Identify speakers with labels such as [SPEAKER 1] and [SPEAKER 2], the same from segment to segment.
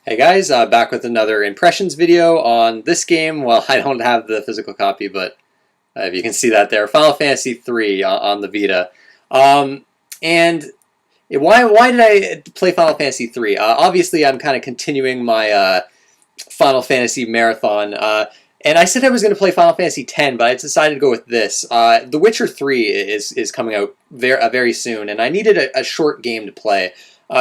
[SPEAKER 1] Hey guys, back with another impressions video on this game. Well, I don't have the physical copy, but if you can see that there, Final Fantasy III on the Vita. And why did I play Final Fantasy III? Obviously, I'm kind of continuing my Final Fantasy marathon. And I said I was going to play Final Fantasy X, but I decided to go with this. The Witcher 3 is coming out very soon, and I needed a short game to play.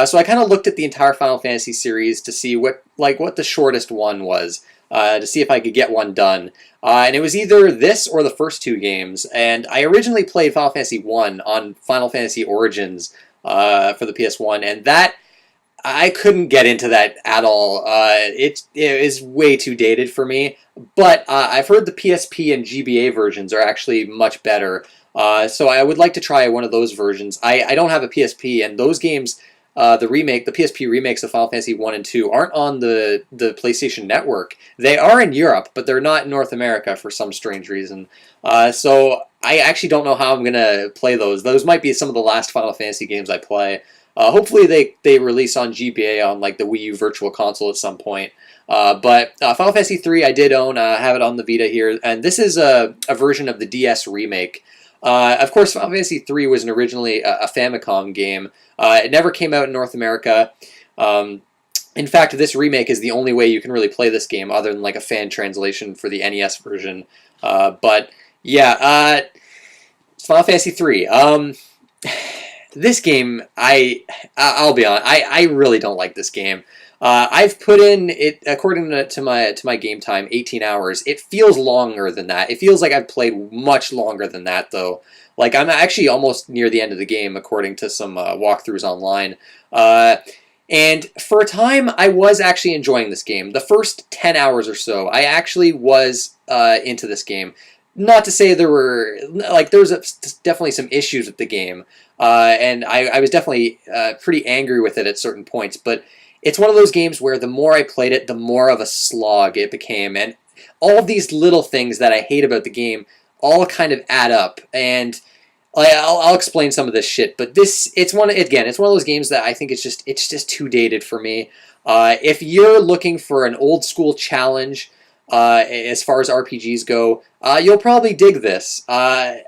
[SPEAKER 1] So I kind of looked at the entire Final Fantasy series to see what the shortest one was, to see if I could get one done. And it was either this or the first two games. And I originally played Final Fantasy 1 on Final Fantasy Origins for the PS1, and that I couldn't get into that at all. It is way too dated for me. But I've heard the PSP and GBA versions are actually much better. So I would like to try one of those versions. I don't have a PSP, and those games, the PSP remakes of Final Fantasy 1 and 2 aren't on the PlayStation Network. They are in Europe, but they're not in North America for some strange reason. So I actually don't know how I'm going to play those. Those might be some of the last Final Fantasy games I play. Hopefully they release on GBA on like the Wii U Virtual Console at some point. But Final Fantasy III I did own. I have it on the Vita here, and this is a version of the DS remake. Of course, Final Fantasy III was originally a Famicom game. It never came out in North America. In fact, this remake is the only way you can really play this game, other than like a fan translation for the NES version. But yeah, Final Fantasy III. This game, I'll be honest, I really don't like this game. I've put in it, according to my game time, 18 hours. It feels longer than that. It feels like I've played much longer than that, though. Like, I'm actually almost near the end of the game, according to some walkthroughs online. And for a time, I was actually enjoying this game. The first 10 hours or so, I actually was into this game. Not to say there was definitely some issues with the game, and I was definitely pretty angry with it at certain points, but it's one of those games where the more I played it, the more of a slog it became, and all of these little things that I hate about the game all kind of add up, and I'll explain some of this shit, but it's one of those games that I think it's just too dated for me. If you're looking for an old school challenge, as far as RPGs go, you'll probably dig this. I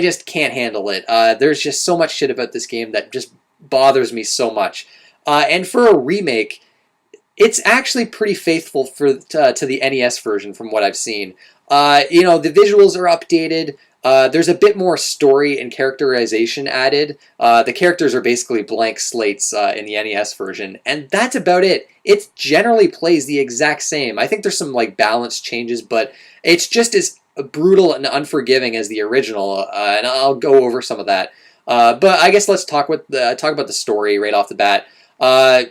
[SPEAKER 1] just can't handle it. There's just so much shit about this game that just bothers me so much. And for a remake, it's actually pretty faithful to the NES version from what I've seen. The visuals are updated. There's a bit more story and characterization added. The characters are basically blank slates in the NES version, and that's about it. It generally plays the exact same. I think there's some like balance changes, but it's just as brutal and unforgiving as the original, and I'll go over some of that. But I guess let's talk about the story right off the bat.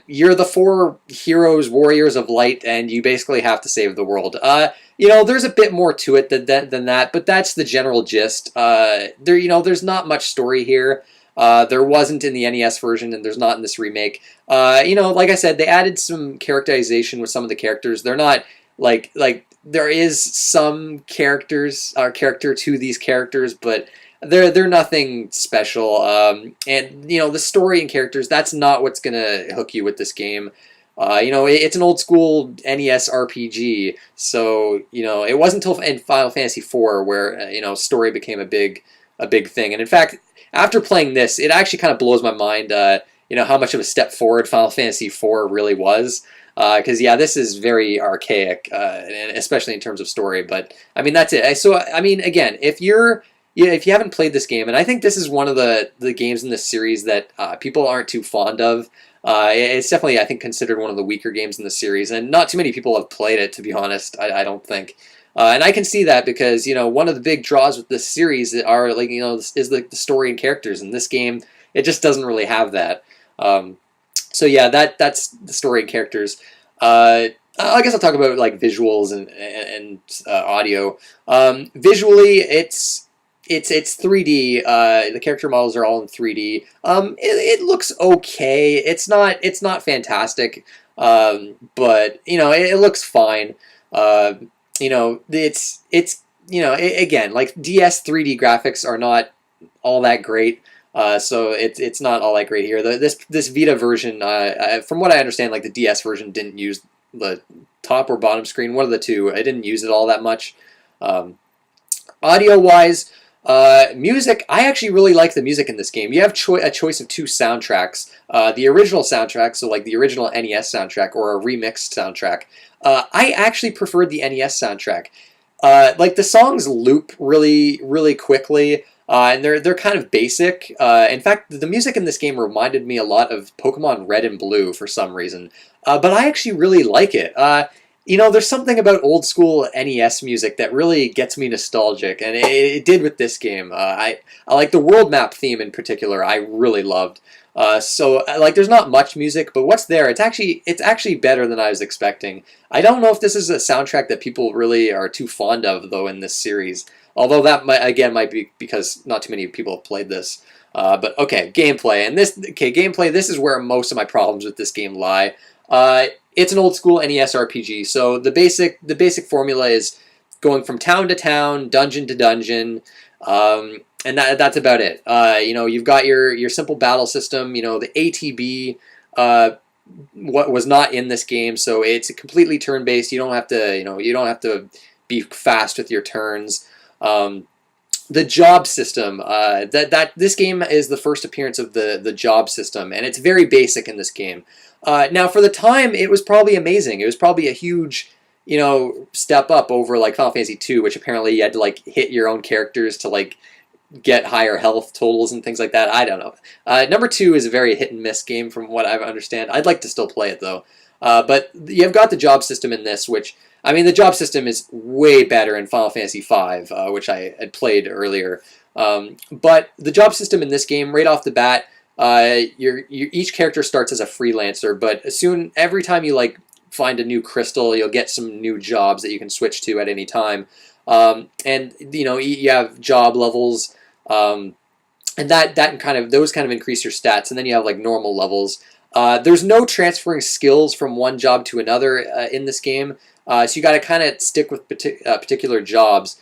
[SPEAKER 1] You're the four heroes, warriors of light, and you basically have to save the world. There's a bit more to it than that, but that's the general gist. There's not much story here. There wasn't in the NES version, and there's not in this remake. Like I said, they added some characterization with some of the characters. They're not like there is some character to these characters, but they're nothing special. And the story and characters, that's not what's gonna hook you with this game. It's an old school NES RPG, so it wasn't until in Final Fantasy IV where story became a big thing. And in fact, after playing this, it actually kind of blows my mind. How much of a step forward Final Fantasy IV really was. Because this is very archaic, and especially in terms of story. But I mean, that's it. So I mean, again, if you haven't played this game, and I think this is one of the games in this series that people aren't too fond of. It's definitely, I think, considered one of the weaker games in the series, and not too many people have played it, to be honest. I don't think, and I can see that because one of the big draws with this series is the story and characters. In this game, it just doesn't really have that. So yeah, that's the story and characters. I guess I'll talk about like visuals and audio. Visually, it's 3D. The character models are all in 3D. It looks okay. It's not fantastic, but it looks fine. Again, like DS 3D graphics are not all that great. So it's not all that great here. This Vita version, from what I understand, like the DS version didn't use the top or bottom screen, one of the two. I didn't use it all that much. Um, Audio wise, music, I actually really like the music in this game. You have a choice of two soundtracks. The original soundtrack, so like the original NES soundtrack or a remixed soundtrack. I actually preferred the NES soundtrack. Like the songs loop really quickly, and they're kind of basic. In fact, the music in this game reminded me a lot of Pokemon Red and Blue for some reason. But I actually really like it. There's something about old school NES music that really gets me nostalgic, and it did with this game. I like the world map theme in particular. I really loved. Like, there's not much music, but what's there, it's actually better than I was expecting. I don't know if this is a soundtrack that people really are too fond of, though, in this series. Although that might be because not too many people have played this. But okay, gameplay, gameplay. This is where most of my problems with this game lie. It's an old school NES RPG, so the basic formula is going from town to town, dungeon to dungeon, and that's about it. You've got your simple battle system. The ATB, what was not in this game, so it's completely turn based. You don't have to be fast with your turns. The job system, this game is the first appearance of the job system, and it's very basic in this game. Now, for the time, it was probably amazing. It was probably a huge, step up over like Final Fantasy II, which apparently you had to like hit your own characters to like get higher health totals and things like that. I don't know. Number 2 is a very hit and miss game from what I understand. I'd like to still play it though. But you've got the job system in this, which the job system is way better in Final Fantasy V, which I had played earlier. But the job system in this game, right off the bat, each character starts as a freelancer, but every time you like find a new crystal, you'll get some new jobs that you can switch to at any time. And you have job levels, and those kind of increase your stats, and then you have like normal levels. There's no transferring skills from one job to another in this game, so you got to kind of stick with particular jobs.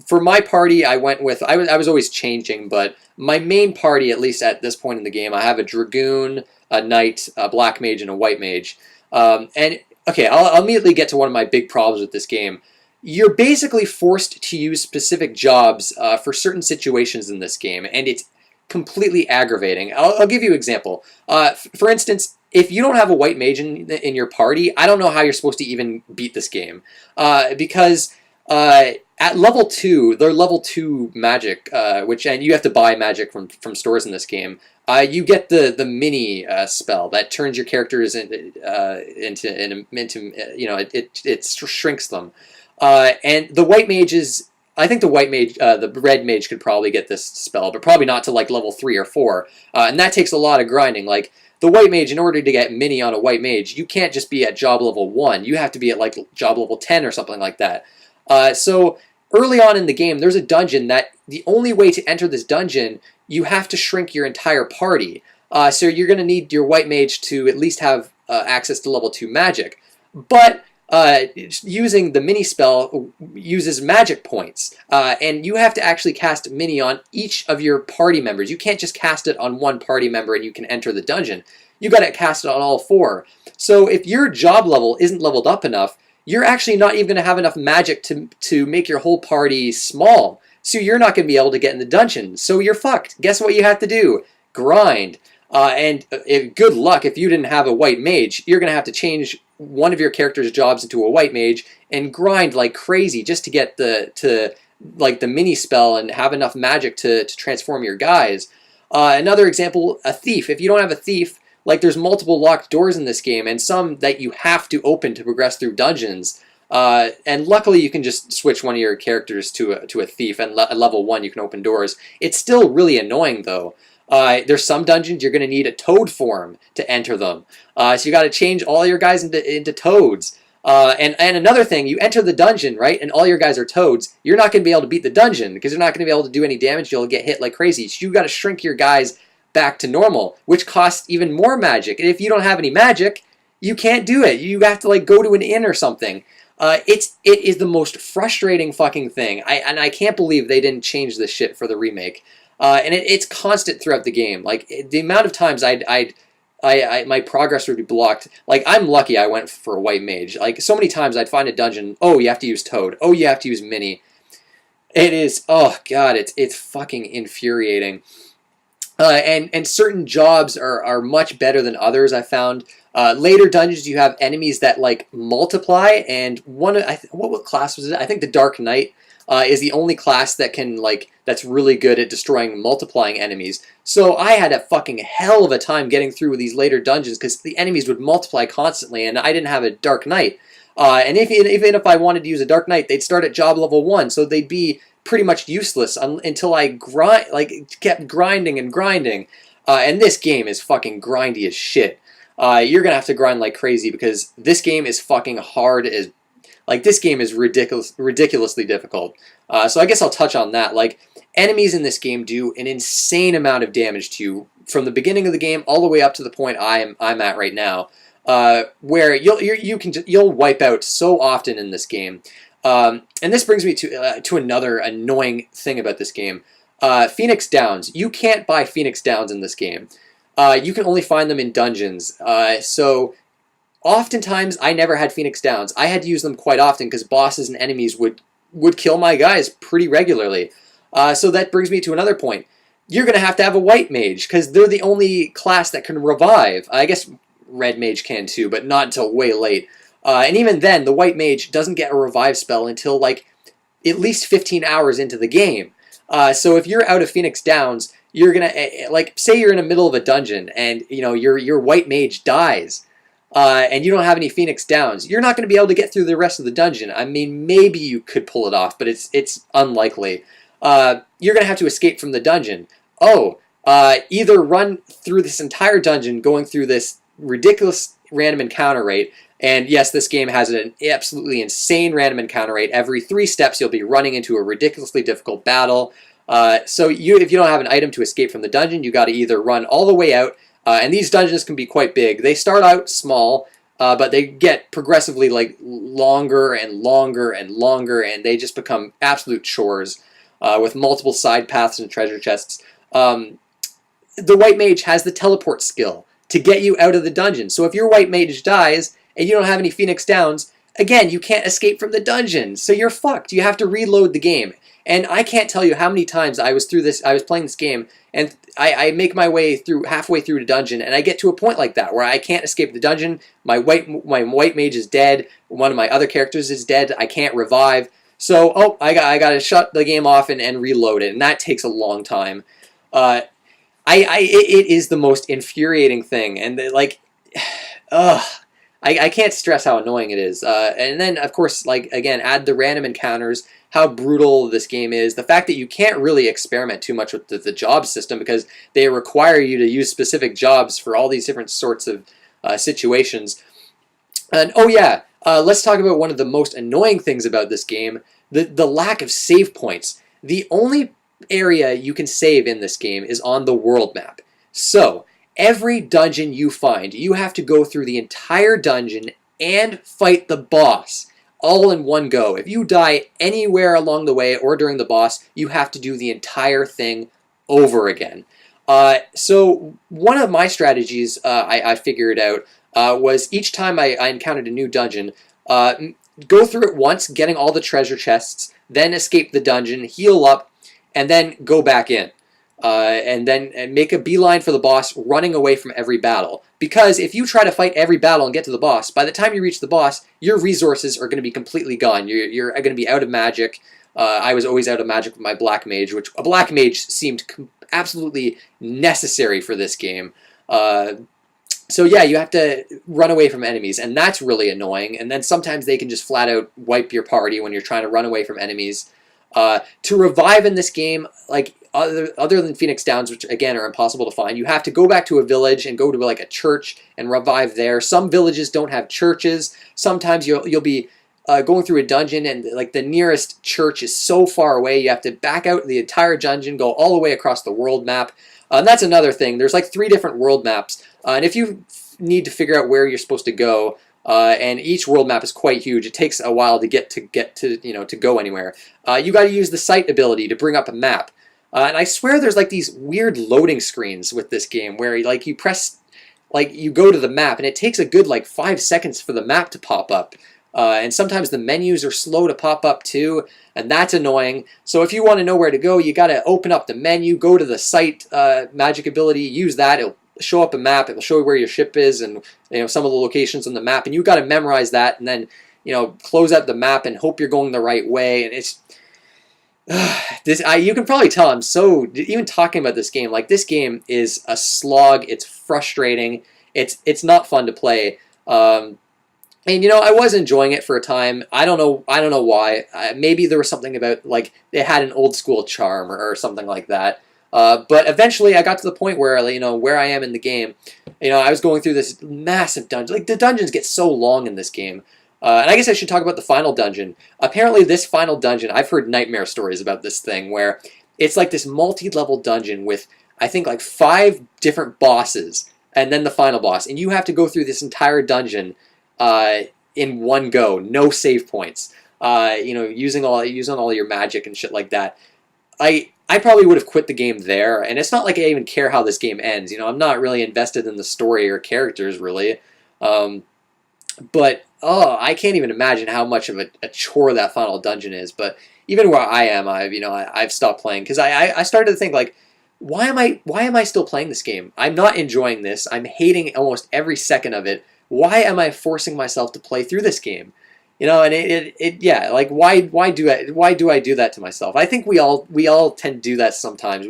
[SPEAKER 1] For my party, I was always changing, but my main party, at least at this point in the game, I have a Dragoon, a Knight, a Black Mage, and a White Mage. And okay, I'll immediately get to one of my big problems with this game. You're basically forced to use specific jobs for certain situations in this game, and it's completely aggravating. I'll give you an example. For instance, if you don't have a White Mage in your party, I don't know how you're supposed to even beat this game, because at level 2, they're level 2 magic, and you have to buy magic from stores in this game. You get the mini spell that turns your characters into it shrinks them. And the White Mage I think the White Mage, the Red Mage could probably get this spell, but probably not to like level 3 or 4. And that takes a lot of grinding. Like the White Mage, in order to get mini on a White Mage, you can't just be at job level 1. You have to be at like job level 10 or something like that. So early on in the game, there's a dungeon that the only way to enter this dungeon, you have to shrink your entire party. So you're going to need your White Mage to at least have access to level 2 magic. But using the mini spell uses magic points, and you have to actually cast mini on each of your party members. You can't just cast it on one party member and you can enter the dungeon. You got to cast it on all 4. So if your job level isn't leveled up enough, you're actually not even going to have enough magic to make your whole party small. So you're not going to be able to get in the dungeon. So you're fucked. Guess what you have to do? Grind. Good luck if you didn't have a White Mage. You're going to have to change one of your character's jobs into a White Mage and grind like crazy just to get the mini spell and have enough magic to transform your guys. Another example, a thief. If you don't have a thief, like there's multiple locked doors in this game and some that you have to open to progress through dungeons. And luckily you can just switch one of your characters to a thief, and at level 1 you can open doors. It's still really annoying though. There's some dungeons you're going to need a toad form to enter them. So you got to change all your guys into toads. And another thing, you enter the dungeon, right, and all your guys are toads, you're not going to be able to beat the dungeon because you're not going to be able to do any damage. You'll get hit like crazy. So you got to shrink your guys back to normal, which costs even more magic. And if you don't have any magic, you can't do it. You have to like go to an inn or something. It is the most frustrating fucking thing. I can't believe they didn't change this shit for the remake. and it's constant throughout the game. Like the amount of times my progress would be blocked. Like I'm lucky I went for a white mage. Like so many times I'd find a dungeon. Oh, you have to use Toad. Oh, you have to use Mini. It is. Oh God, it's fucking infuriating. And certain jobs are much better than others. I found later dungeons you have enemies that like multiply, and what class was it? I think the Dark Knight is the only class that can that's really good at destroying multiplying enemies. So I had a fucking hell of a time getting through these later dungeons because the enemies would multiply constantly, and I didn't have a Dark Knight. And even if I wanted to use a Dark Knight, they'd start at job level 1, so they'd be pretty much useless until I kept grinding and grinding. And this game is fucking grindy as shit. You're gonna have to grind like crazy because this game is fucking hard as this game is ridiculously difficult. So I guess I'll touch on that. Like enemies in this game do an insane amount of damage to you from the beginning of the game all the way up to the point I'm at right now, where you'll wipe out so often in this game. And this brings me to another annoying thing about this game. Phoenix Downs. You can't buy Phoenix Downs in this game. You can only find them in dungeons. So oftentimes I never had Phoenix Downs. I had to use them quite often because bosses and enemies would kill my guys pretty regularly. So that brings me to another point. You're going to have a white mage because they're the only class that can revive. I guess red mage can too, but not until way late. And even then, the white mage doesn't get a revive spell until at least 15 hours into the game. So if you're out of Phoenix Downs, you're gonna say you're in the middle of a dungeon and your white mage dies, and you don't have any Phoenix Downs. You're not going to be able to get through the rest of the dungeon. I mean, maybe you could pull it off, but it's unlikely. You're going to have to escape from the dungeon. Either run through this entire dungeon, going through this ridiculous random encounter rate. And yes, this game has an absolutely insane random encounter rate. Every 3 steps, you'll be running into a ridiculously difficult battle. So if you don't have an item to escape from the dungeon, you got to either run all the way out. And these dungeons can be quite big. They start out small, but they get progressively longer and longer and longer, and they just become absolute chores with multiple side paths and treasure chests. The white mage has the teleport skill to get you out of the dungeon. So if your white mage dies and you don't have any Phoenix Downs, again, you can't escape from the dungeon. So you're fucked. You have to reload the game. And I can't tell you how many times I was playing this game, and I make my way through halfway through the dungeon, and I get to a point like that where I can't escape the dungeon. My white mage is dead. One of my other characters is dead. I can't revive. So I got to shut the game off and reload it, and that takes a long time. It is the most infuriating thing, and I can't stress how annoying it is. And then, of course, again, add the random encounters, how brutal this game is, the fact that you can't really experiment too much with the job system because they require you to use specific jobs for all these different sorts of situations. And let's talk about one of the most annoying things about this game, the lack of save points. The only area you can save in this game is on the world map. So every dungeon you find, you have to go through the entire dungeon and fight the boss all in one go. If you die anywhere along the way or during the boss, you have to do the entire thing over again. So one of my strategies I figured out was each time I encountered a new dungeon, go through it once, getting all the treasure chests, then escape the dungeon, heal up, and then go back in. And then make a beeline for the boss, running away from every battle. Because if you try to fight every battle and get to the boss, by the time you reach the boss, your resources are going to be completely gone. You're going to be out of magic. I was always out of magic with my black mage, which a black mage seemed absolutely necessary for this game. So yeah, you have to run away from enemies, and that's really annoying. And then sometimes they can just flat out wipe your party when you're trying to run away from enemies. To revive in this game, other than Phoenix Downs, which again are impossible to find, you have to go back to a village and go to a church and revive there. Some villages don't have churches. Sometimes you'll be going through a dungeon and the nearest church is so far away you have to back out the entire dungeon, go all the way across the world map. And that's another thing. There's 3 different world maps, and if you need to figure out where you're supposed to go, and each world map is quite huge. It takes a while to get to go anywhere. You got to use the sight ability to bring up a map. And I swear there's like these weird loading screens with this game where like you press, like you go to the map and it takes a good like 5 seconds for the map to pop up. And sometimes the menus are slow to pop up too, and that's annoying. So if you want to know where to go, you got to open up the menu, go to the site magic ability, use that. It'll show up a map. It will show you where your ship is and some of the locations on the map, and you got to memorize that and then close out the map and hope you're going the right way. And it's you can probably tell I'm so, even talking about this game, like this game is a slog. It's frustrating. It's not fun to play. And I was enjoying it for a time. I don't know why. Maybe there was something about like it had an old school charm or something like that. But eventually, I got to the point where where I am in the game. I was going through this massive dungeon. Like the dungeons get so long in this game. And I guess I should talk about the final dungeon. Apparently, this final dungeon, I've heard nightmare stories about this thing where it's like this multi-level dungeon with I think like 5 different bosses and then the final boss, and you have to go through this entire dungeon in one go, no save points. Using all your magic and shit like that. I probably would have quit the game there, and it's not like I even care how this game ends. I'm not really invested in the story or characters really. But I can't even imagine how much of a chore that final dungeon is. But even where I am, I've stopped playing because I started to think like, why am I still playing this game? I'm not enjoying this. I'm hating almost every second of it. Why am I forcing myself to play through this game? And yeah, like why do I do that to myself? I think we all tend to do that sometimes.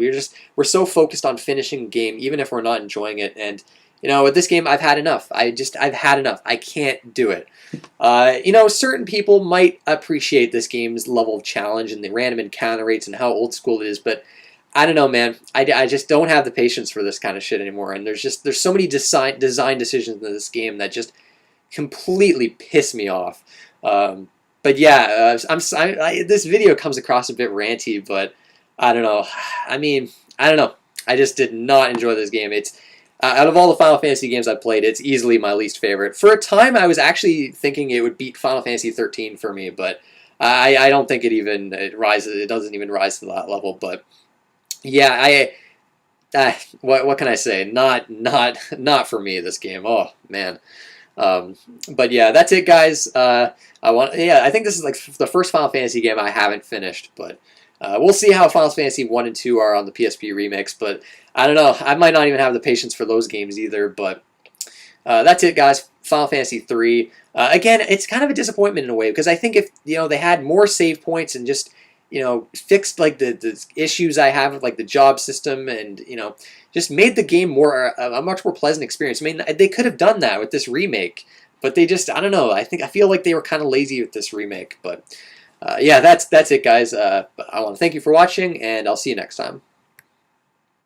[SPEAKER 1] We're so focused on finishing a game, even if we're not enjoying it. And with this game, I've had enough. I've had enough. I can't do it. Certain people might appreciate this game's level of challenge and the random encounter rates and how old school it is, but I don't know, man. I just don't have the patience for this kind of shit anymore. And there's so many design decisions in this game that just completely piss me off. But yeah, this video comes across a bit ranty, but I don't know. I mean, I don't know. I just did not enjoy this game. It's out of all the Final Fantasy games I've played, it's easily my least favorite. For a time, I was actually thinking it would beat Final Fantasy 13 for me, but I don't think it rises. It doesn't even rise to that level. But yeah, what can I say? Not for me, this game. Oh man. But yeah, that's it, guys. I think this is like the first Final Fantasy game I haven't finished, but we'll see how Final Fantasy 1 and 2 are on the PSP remakes. But I don't know. I might not even have the patience for those games either. But that's it, guys. Final Fantasy 3. Again, it's kind of a disappointment in a way because I think if they had more save points and just fixed like the issues I have with like the job system and just made the game a much more pleasant experience. I mean, they could have done that with this remake, but they just, I don't know. I feel like they were kind of lazy with this remake. But yeah, that's it, guys. I want to thank you for watching, and I'll see you next time.